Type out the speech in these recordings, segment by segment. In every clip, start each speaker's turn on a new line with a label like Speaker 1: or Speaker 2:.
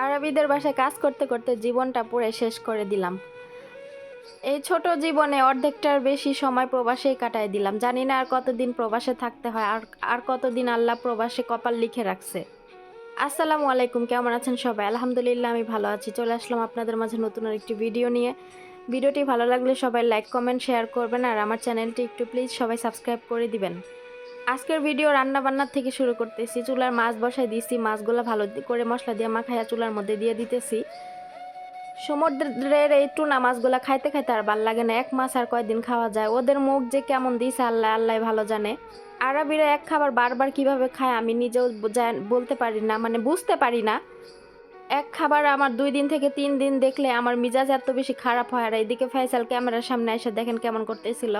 Speaker 1: আরবিদের বাসায় কাজ করতে করতে জীবনটা পুরো শেষ করে দিলাম। এই ছোট জীবনে অর্ধেকটার বেশি সময় প্রবাসেই কাটায় দিলাম। জানি না আর কতদিন প্রবাসে থাকতে হয়, আর কতদিন আল্লাহ প্রবাসে কপাল লিখে রাখছে। আসসালামু আলাইকুম, কেমন আছেন সবাই? আলহামদুলিল্লাহ আমি ভালো আছি। চলে আসলাম আপনাদের মাঝে নতুন আরেকটি ভিডিও নিয়ে। ভিডিওটি ভালো লাগলে সবাই লাইক কমেন্ট শেয়ার করবেন, আর আমার চ্যানেলটি একটু প্লিজ সবাই সাবস্ক্রাইব করে দিবেন। আজকের ভিডিও রান্না বান্নার থেকে শুরু করতেছি। চুলার মাছ বসাই দিয়েছি, মাছগুলো ভালো করে মশলা দিয়ে মাখাইয়া চুলার মধ্যে দিয়ে দিতেছি। সমুদ্রের এই টুনা মাছগুলো খাইতে খাইতে আর ভাল লাগে না। এক মাছ আর কয়দিন খাওয়া যায়? ওদের মুখ যে কেমন দিয়েছে আল্লাহ আল্লাহ ভালো জানে। আরবিরা এক খাবার বারবার কিভাবে খায় আমি নিজেও বলতে পারি না, মানে বুঝতে পারি না। এক খাবার আমার 2 দিন থেকে 3 দিন দেখলে আমার মিজাজ এত বেশি খারাপ হয়। আর এইদিকে ফয়সাল ক্যামেরার সামনে এসে দেখেন কেমন করতেছিল।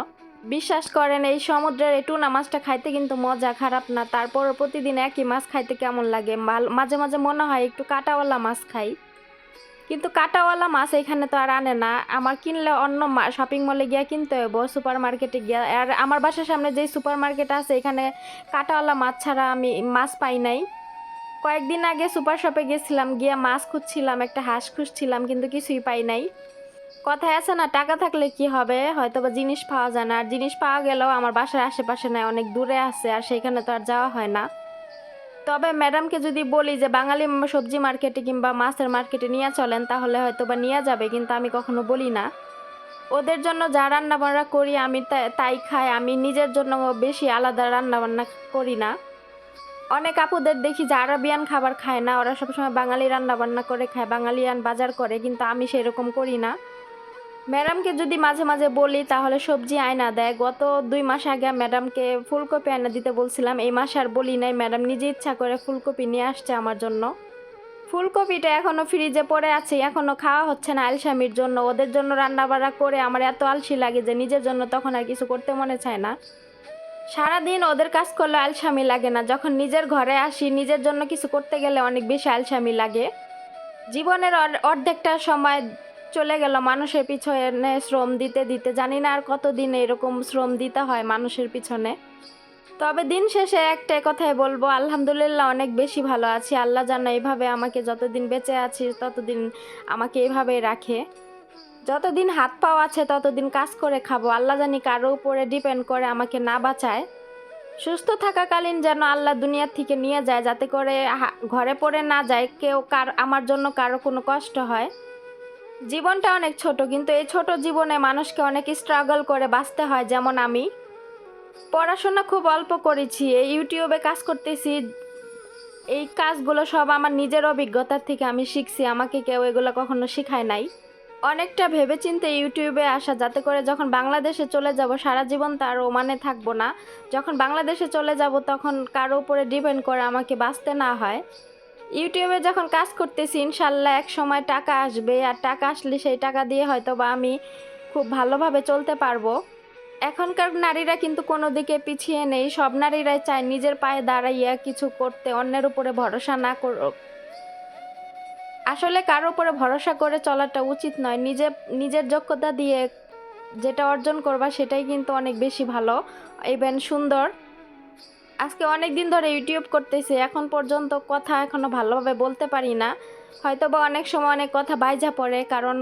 Speaker 1: বিশ্বাস করেন, এই সমুদ্রের এই টুনা মাছটা খাইতে কিন্তু মজা, খারাপ না। তারপর প্রতিদিন একই মাছ খাইতে কেমন লাগে। মাঝে মাঝে মনে হয় একটু কাঁটাওয়ালা মাছ খাই, কিন্তু কাঁটাওয়ালা মাছ এখানে তো আর আনে না। আমার কিনলে অন্য শপিং মলে গিয়া কিনতে হইব, সুপার মার্কেটে গিয়া। আর আমার বাসার সামনে যেই সুপার মার্কেট আছে এখানে কাঁটাওয়ালা মাছ ছাড়া আমি মাছ পাই নাই। কয়েকদিন আগে সুপার শপে গেছিলাম, গিয়া মাছ খুঁজছিলাম, একটা হাঁস খুঁজছিলাম, কিন্তু কিছুই পাই নাই। কথায় আছে না, টাকা থাকলে কি হবে, হয়তো বা জিনিস পাওয়া যায় না। আর জিনিস পাওয়া গেলেও আমার বাসার আশেপাশে নাই, অনেক দূরে আছে, আর সেখানে তো আর যাওয়া হয় না। তবে ম্যাডামকে যদি বলি যে বাঙালি সবজি মার্কেটে কিংবা মাছের মার্কেটে নিয়ে চলেন, তাহলে হয়তো বা নিয়ে যাবে, কিন্তু আমি কখনো বলি না। ওদের জন্য যা রান্না বান্না করি আমি তাই খাই। আমি নিজের জন্য বেশি আলাদা রান্না বান্না করি না। অনেক আপুদের দেখি যে আরবিয়ান খাবার খায় না, ওরা সবসময় বাঙালি রান্না বান্না করে খায়, বাঙালিয়ান বাজার করে, কিন্তু আমি সেরকম করি না। ম্যাডামকে যদি মাঝে মাঝে বলি তাহলে সবজি আয়না দেয়। গত 2 মাস আগে ম্যাডামকে ফুলকপি আয়না দিতে বলছিলাম, এই মাসে আর বলি নাই। ম্যাডাম নিজে ইচ্ছা করে ফুলকপি নিয়ে আসছে আমার জন্য। ফুলকপিটা এখনো ফ্রিজে পড়ে আছে, এখনো খাওয়া হচ্ছে না আলসামির জন্য। ওদের জন্য রান্না বান্না করে আমার এত আলসি লাগে যে নিজের জন্য তখন আর কিছু করতে মনে চায় না। সারাদিন ওদের কাজ করলে আলসামি লাগে না, যখন নিজের ঘরে আসি নিজের জন্য কিছু করতে গেলে অনেক বেশি আলসামি লাগে। জীবনের অর্ধেকটা সময় চলে গেল মানুষের পিছনে শ্রম দিতে দিতে। জানি না আর কতদিন এরকম শ্রম দিতে হয় মানুষের পিছনে। তবে দিন শেষে একটাই কথাই বলবো, আলহামদুলিল্লাহ অনেক বেশি ভালো আছি। আল্লাহ জানে এইভাবে আমাকে যতদিন বেঁচে আছি ততদিন আমাকে এইভাবেই রাখে। যতদিন হাত পাও আছে ততদিন কাজ করে খাবো। আল্লাহ জানি কারো উপরে ডিপেন্ড করে আমাকে না বাঁচায়। সুস্থ থাকাকালীন যেন আল্লাহ দুনিয়ার থেকে নিয়ে যায়, যাতে করে ঘরে পড়ে না যায় কেউ, আমার জন্য কারো কোনো কষ্ট হয়। জীবনটা অনেক ছোট, কিন্তু এই ছোট জীবনে মানুষকে অনেক স্ট্রাগল করে বাঁচতে হয়। যেমন আমি পড়াশোনা খুব অল্প করেছি, এই ইউটিউবে কাজ করতেছি। এই কাজগুলো সব আমার নিজের অভিজ্ঞতার থেকে আমি শিখছি, আমাকে কেউ এগুলো কখনো শেখায় নাই। অনেকটা ভেবেচিন্তে ইউটিউবে আসা, যাতে করে যখন বাংলাদেশে চলে যাব সারা জীবন তো আর ওমানে থাকবো না। যখন বাংলাদেশে চলে যাব তখন কারো উপরে ডিপেন্ড করে আমাকে বাঁচতে না হয়। ইউটিউবে যখন কাজ করতেছি ইনশাল্লাহ এক সময় টাকা আসবে, আর টাকা আসলে সেই টাকা দিয়ে হয়তো বা আমি খুব ভালোভাবে চলতে পারবো। এখনকার নারীরা কিন্তু কোনো দিকে পিছিয়ে নেই, সব নারীরাই চায় নিজের পায়ে দাঁড়াইয়া কিছু করতে, অন্যের উপরে ভরসা না করুক। আসলে কারো উপরে ভরসা করে চলাটা উচিত নয়। নিজের যোগ্যতা দিয়ে যেটা অর্জন করবা সেটাই কিন্তু অনেক বেশি ভালো, ইভেন সুন্দর। আজকে অনেক দিন ধরে ইউটিউব করতেছি, এখন পর্যন্ত কথা এখনো ভালোভাবে বলতে পারি না। হয়তো বা অনেক সময় অনেক কথা বাইজা পড়ে, কারণ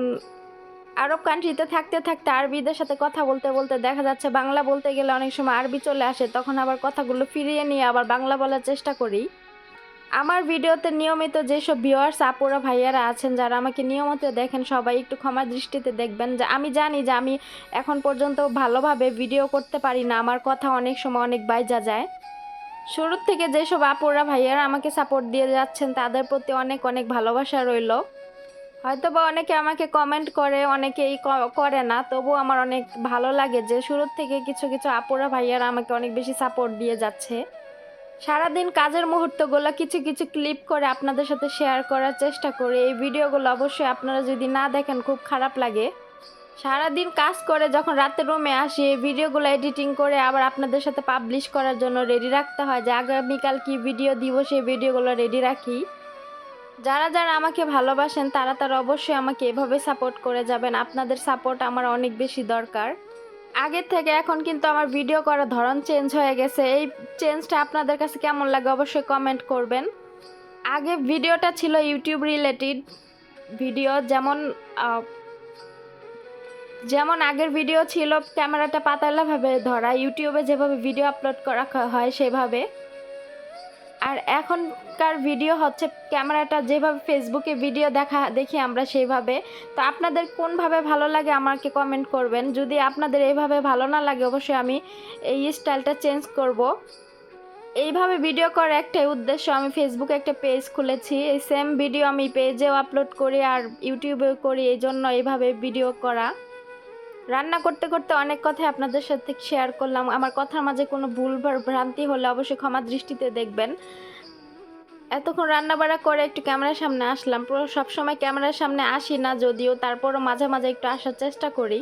Speaker 1: আরব কান্ট্রিতে থাকতে থাকতে আরবিদের সাথে কথা বলতে বলতে দেখা যাচ্ছে বাংলা বলতে গেলে অনেক সময় আরবি চলে আসে, তখন আবার কথাগুলো ফিরিয়ে নিয়ে আবার বাংলা বলার চেষ্টা করি। আমার ভিডিওতে নিয়মিত যেসব ভিউয়ার্স আপুরা ভাইয়ারা আছেন, যারা আমাকে নিয়মিত দেখেন, সবাই একটু ক্ষমার দৃষ্টিতে দেখবেন। যে আমি জানি যে আমি এখন পর্যন্ত ভালোভাবে ভিডিও করতে পারি না, আমার কথা অনেক সময় অনেক বাইজা যায়। শুরুর থেকে যেসব আপুরা ভাইয়ারা আমাকে সাপোর্ট দিয়ে যাচ্ছেন তাদের প্রতি অনেক অনেক ভালোবাসা রইল। হয়তো বা অনেকে আমাকে কমেন্ট করে, অনেকেই করে না, তবু আমার অনেক ভালো লাগে যে শুরুর থেকে কিছু কিছু আপুরা ভাইয়ারা আমাকে অনেক বেশি সাপোর্ট দিয়ে যাচ্ছে। সারাদিন কাজের মুহূর্তগুলো কিছু কিছু ক্লিপ করে আপনাদের সাথে শেয়ার করার চেষ্টা করি। এই ভিডিওগুলো অবশ্যই আপনারা যদি না দেখেন খুব খারাপ লাগে। সারাদিন কাজ করে যখন রাতে রুমে আসি, এই ভিডিওগুলো এডিটিং করে আবার আপনাদের সাথে পাবলিশ করার জন্য রেডি রাখতে হয়, যে আগামীকাল কি ভিডিও দিব সেই ভিডিওগুলো রেডি রাখি। যারা যারা আমাকে ভালোবাসেন তারা তারা অবশ্যই আমাকে এভাবে সাপোর্ট করে যাবেন। আপনাদের সাপোর্ট আমার অনেক বেশি দরকার। আগের থেকে এখন কিন্তু আমার ভিডিও করার ধরন চেঞ্জ হয়ে গেছে। এই চেঞ্জটা আপনাদের কাছে কেমন লাগে অবশ্যই কমেন্ট করবেন। আগে ভিডিওটা ছিল ইউটিউব রিলেটেড ভিডিও, যেমন আগের ভিডিও ছিল ক্যামেরাটা পাতালাভাবে ধরা, ইউটিউবে যেভাবে ভিডিও আপলোড করা হয় সেভাবে। আর এখনকার ভিডিও হচ্ছে ক্যামেরাটা যেভাবে ফেসবুকে ভিডিও দেখি আমরা সেইভাবে। তো আপনাদের কোনভাবে ভালো লাগে আমাকে কমেন্ট করবেন। যদি আপনাদের এইভাবে ভালো না লাগে অবশ্যই আমি এই স্টাইলটা চেঞ্জ করব। এইভাবে ভিডিও করার একটাই উদ্দেশ্য, আমি ফেসবুকে একটা পেজ খুলেছি, এই সেম ভিডিও আমি পেজেও আপলোড করি আর ইউটিউবেও করি, এই জন্য এইভাবে ভিডিও করা। রান্না করতে করতে অনেক কথাই আপনাদের সাথে শেয়ার করলাম, আমার কথার মাঝে কোনো ভুল ভ্রান্তি হলে অবশ্যই ক্ষমা দৃষ্টিতে দেখবেন। এতক্ষণ রান্নাবাড়া করে একটু ক্যামেরার সামনে আসলাম, পুরো সবসময় ক্যামেরার সামনে আসি না যদিও, তারপরও মাঝে মাঝে একটু আসার চেষ্টা করি।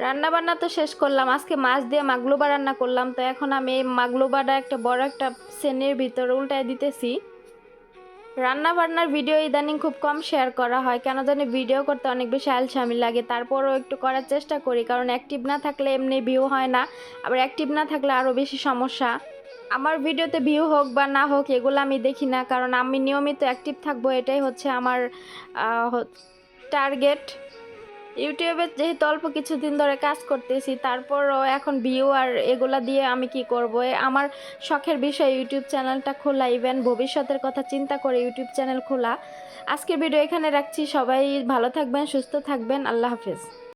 Speaker 1: রান্নাবান্না তো শেষ করলাম, আজকে মাছ দিয়ে মাগলুবা রান্না করলাম। তো এখন আমি এই মাগলুবাটা একটা বড় একটা সেনের ভিতরে উল্টায় দিতেছি। রান্না বান্নার ভিডিও ইদানিং খুব কম শেয়ার করা হয়, কেন জানি ভিডিও করতে অনেক বেশি আলসামি লাগে। তারপরও একটু করার চেষ্টা করি, কারণ অ্যাক্টিভ না থাকলে এমনি ভিউ হয় না, আবার অ্যাক্টিভ না থাকলে আরও বেশি সমস্যা। আমার ভিডিওতে ভিউ হোক বা না হোক এগুলো আমি দেখি না, কারণ আমি নিয়মিত অ্যাক্টিভ থাকবো, এটাই হচ্ছে আমার টার্গেট। ইউটিউবে যেহেতু অল্প কিছুদিন ধরে কাজ করতেছি, তারপরও এখন ভিউ আর এগুলা দিয়ে আমি কি করব। আমার শখের বিষয় ইউটিউব চ্যানেলটা খোলা, ইভেন ভবিষ্যতের কথা চিন্তা করে ইউটিউব চ্যানেল খোলা। আজকের ভিডিও এখানে রাখছি, সবাই ভালো থাকবেন, সুস্থ থাকবেন, আল্লাহ হাফেজ।